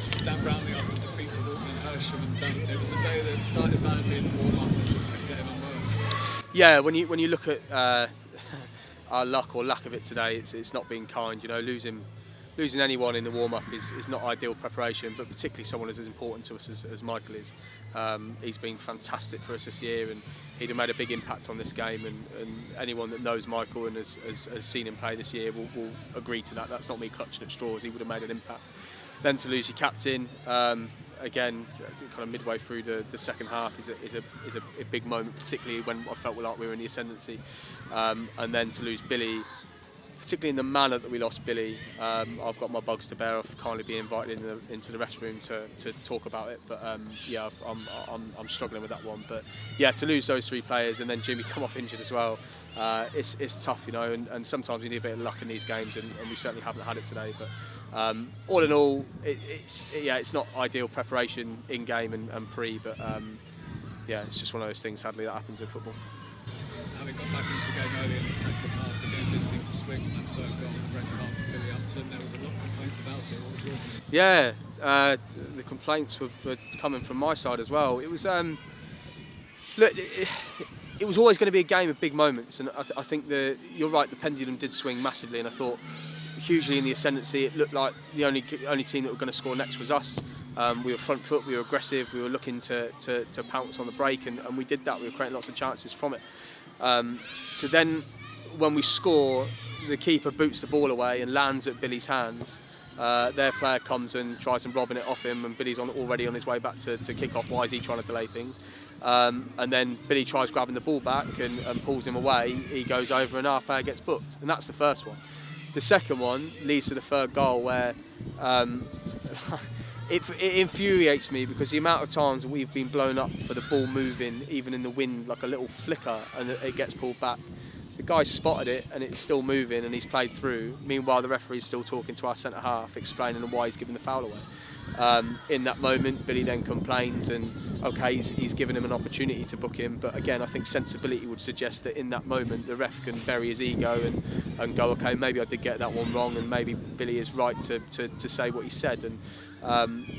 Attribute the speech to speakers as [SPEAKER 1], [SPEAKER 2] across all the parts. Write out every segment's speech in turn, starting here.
[SPEAKER 1] was Dan Brownlie after the defeat to Walton Hersham, and it was a day that started badly in the warm-up and just kept getting on worse.
[SPEAKER 2] Yeah, when you look at our luck or lack of it today, it's not been kind. You know, losing anyone in the warm-up is not ideal preparation, but particularly someone as important to us as Michael is. He's been fantastic for us this year, and he'd have made a big impact on this game. And anyone that knows Michael and has seen him play this year will agree to that. That's not me clutching at straws. He would have made an impact. Then to lose your captain, again, kind of midway through the second half is a big moment, particularly when I felt like we were in the ascendancy. And then to lose Billy, particularly in the manner that we lost Billy, I've got my bugs to bear of kindly being invited into the rest room to talk about it. But yeah, I'm struggling with that one. But yeah, to lose those three players and then Jimmy come off injured as well, it's tough, you know. And sometimes you need a bit of luck in these games, and we certainly haven't had it today. But all in all, it's not ideal preparation in game and pre, but yeah, it's just one of those things. Sadly, that happens in football.
[SPEAKER 1] Having got back into the game early in the second half, the game did seem to swing on that third goal, the red card for Billy Upton. There was a lot of complaints about it. What was your view?
[SPEAKER 2] Yeah, the complaints were coming from my side as well. It was look, it was always going to be a game of big moments, and I think you're right. The pendulum did swing massively, and I thought hugely in the ascendancy. It looked like the only team that were going to score next was us. We were front foot, we were aggressive, we were looking to pounce on the break, and we did that. We were creating lots of chances from it. So then, when we score, the keeper boots the ball away and lands at Billy's hands. Their player comes and tries and robbing it off him, and Billy's already on his way back to kick off. Why is he trying to delay things? And then Billy tries grabbing the ball back and pulls him away. He goes over and our player gets booked, and that's the first one. The second one leads to the third goal where it infuriates me because the amount of times we've been blown up for the ball moving, even in the wind, like a little flicker, and it gets pulled back. The guy spotted it and it's still moving and he's played through. Meanwhile, the referee's still talking to our centre half, explaining why he's given the foul away. In that moment, Billy then complains, and okay, he's given him an opportunity to book him. But again, I think sensibility would suggest that in that moment, the ref can bury his ego and go, okay, maybe I did get that one wrong, and maybe Billy is right to say what he said. And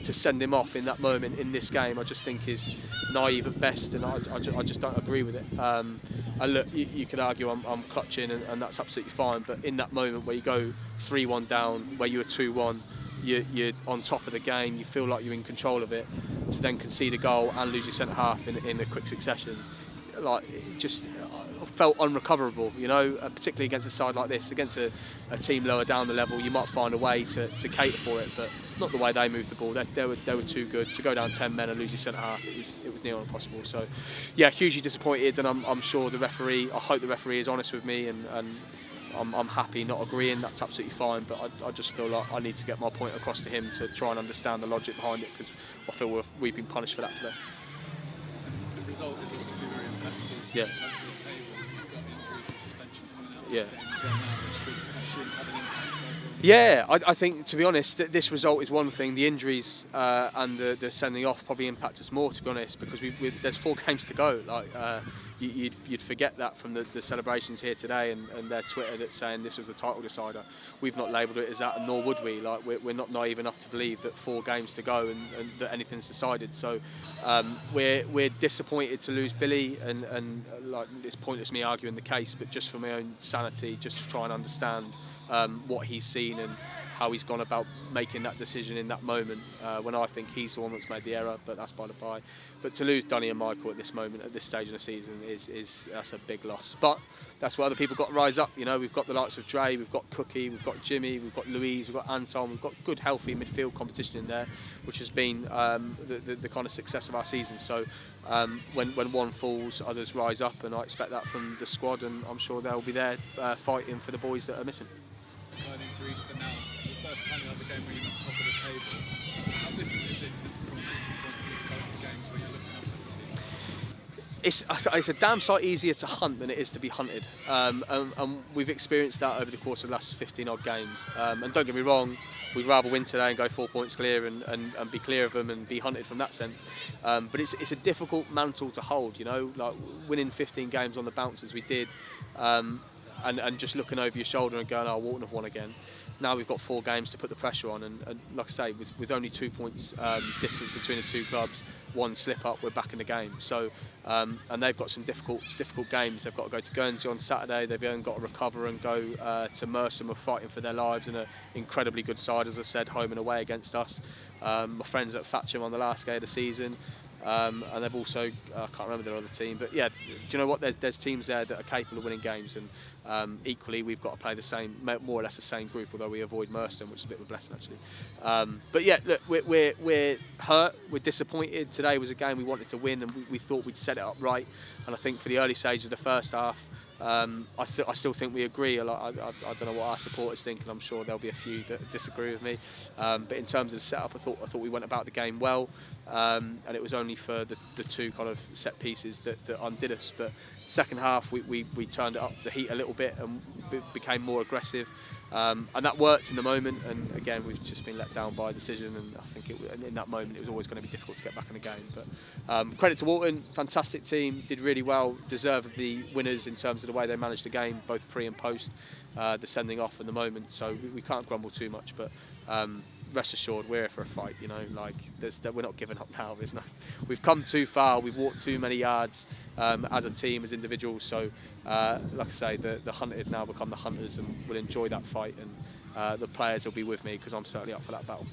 [SPEAKER 2] to send him off in that moment in this game, I just think is naive at best, and I just don't agree with it. And look, you could argue I'm clutching, and that's absolutely fine. But in that moment where you go 3-1 down, where you were 2-1, you're on top of the game, you feel like you're in control of it, to then concede a goal and lose your centre half in a quick succession, like it just felt unrecoverable, you know. Particularly against a side like this, against a team lower down the level, you might find a way to cater for it, but not the way they moved the ball. They were too good to go down 10 men and lose your centre half. It was near impossible. So yeah, hugely disappointed, and I'm sure the referee, I hope the referee is honest with me, and I'm happy not agreeing. That's absolutely fine, but I just feel like I need to get my point across to him to try and understand the logic behind it, because I feel we've been punished for that today.
[SPEAKER 1] The result is obviously very impactful.
[SPEAKER 2] Yeah.
[SPEAKER 1] In terms of the table, you've got injuries and suspensions coming out of
[SPEAKER 2] Yeah.
[SPEAKER 1] this game as well now, which could actually have an impact for everyone.
[SPEAKER 2] Yeah, I think, to be honest, this result is one thing. The injuries and the sending off probably impact us more, to be honest, because there's 4 games to go. Like you'd forget that from the celebrations here today and their Twitter that's saying this was the title decider. We've not labelled it as that, and nor would we. Like we're not naive enough to believe that 4 games to go and that anything's decided. So we're disappointed to lose Billy, and like it's pointless me arguing the case, but just for my own sanity, just to try and understand what he's seen and how he's gone about making that decision in that moment, when I think he's the one that's made the error, but that's by the by. But to lose Donny and Michael at this moment, at this stage in the season, that's a big loss. But that's where other people got to rise up. You know, we've got the likes of Dre, we've got Cookie, we've got Jimmy, we've got Louise, we've got Anselm, we've got good healthy midfield competition in there, which has been the kind of success of our season. So when one falls, others rise up, and I expect that from the squad, and I'm sure they'll be there fighting for the boys that are missing.
[SPEAKER 1] Going into Easter now, for the first time you have a game where you're not top of the table. How different is it from a mental point of view to go into games where you're looking up at the team?
[SPEAKER 2] It's a damn sight easier to hunt than it is to be hunted, and we've experienced that over the course of the last 15 odd games. And don't get me wrong, we'd rather win today and go 4 points clear and be clear of them and be hunted from that sense. But it's a difficult mantle to hold, you know, like winning 15 games on the bounce as we did. And just looking over your shoulder and going, oh, Walton have won again. now we've got 4 games to put the pressure on, and like I say, with only 2 points distance between the 2 clubs, 1 slip up, we're back in the game. So and they've got some difficult games. They've got to go to Guernsey on Saturday. They've then got to recover and go to Mersham, who are fighting for their lives, and an incredibly good side, as I said, home and away against us. My friends at Thatcham on the last day of the season. And they've also, I can't remember their other team, but yeah, do you know what? There's teams there that are capable of winning games, and equally we've got to play the same, more or less the same group, although we avoid Merstham, which is a bit of a blessing actually. But yeah, look, we're hurt, we're disappointed. Today was a game we wanted to win, and we thought we'd set it up right. And I think for the early stages of the first half, I still think we agree. I don't know what our supporters think, and I'm sure there'll be a few that disagree with me. But in terms of the setup, I thought we went about the game well, and it was only for the 2 kind of set pieces that undid us. But second half, we turned up the heat a little bit and became more aggressive, and that worked in the moment. And again, we've just been let down by a decision, and I think in that moment it was always going to be difficult to get back in the game. But credit to Walton, fantastic team, did really well, deservedly winners in terms of the way they managed the game, both pre and post the sending off in the moment. So we can't grumble too much, but rest assured we're here for a fight. You know, like we're not giving up now. We've come too far, we've walked too many yards as a team, as individuals. So like I say, the hunted now become the hunters, and we'll enjoy that fight, and the players will be with me, because I'm certainly up for that battle.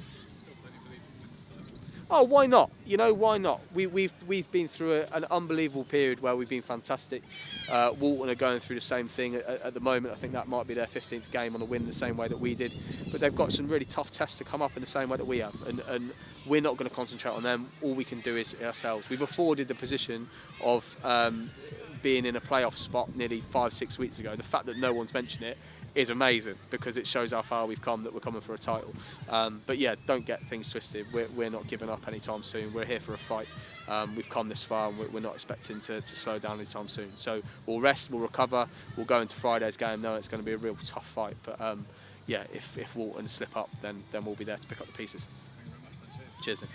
[SPEAKER 1] Still plenty belief in winning this title.
[SPEAKER 2] Oh, why not? You know, why not? We've been through an unbelievable period where we've been fantastic. Walton are going through the same thing at the moment. I think that might be their 15th game on a win, the same way that we did. But they've got some really tough tests to come up in the same way that we have, and we're not going to concentrate on them. All we can do is ourselves. We've afforded the position of being in a playoff spot nearly 5-6 weeks ago. The fact that no one's mentioned it is amazing, because it shows how far we've come, that we're coming for a title. But yeah, don't get things twisted. We're not giving up anytime soon. We're here for a fight. We've come this far, and we're not expecting to slow down anytime soon. So we'll rest, we'll recover, we'll go into Friday's game knowing it's going to be a real tough fight. But yeah, if Walton slip up, then we'll be there to pick up the pieces.
[SPEAKER 1] Thank you very much.
[SPEAKER 2] Cheers then.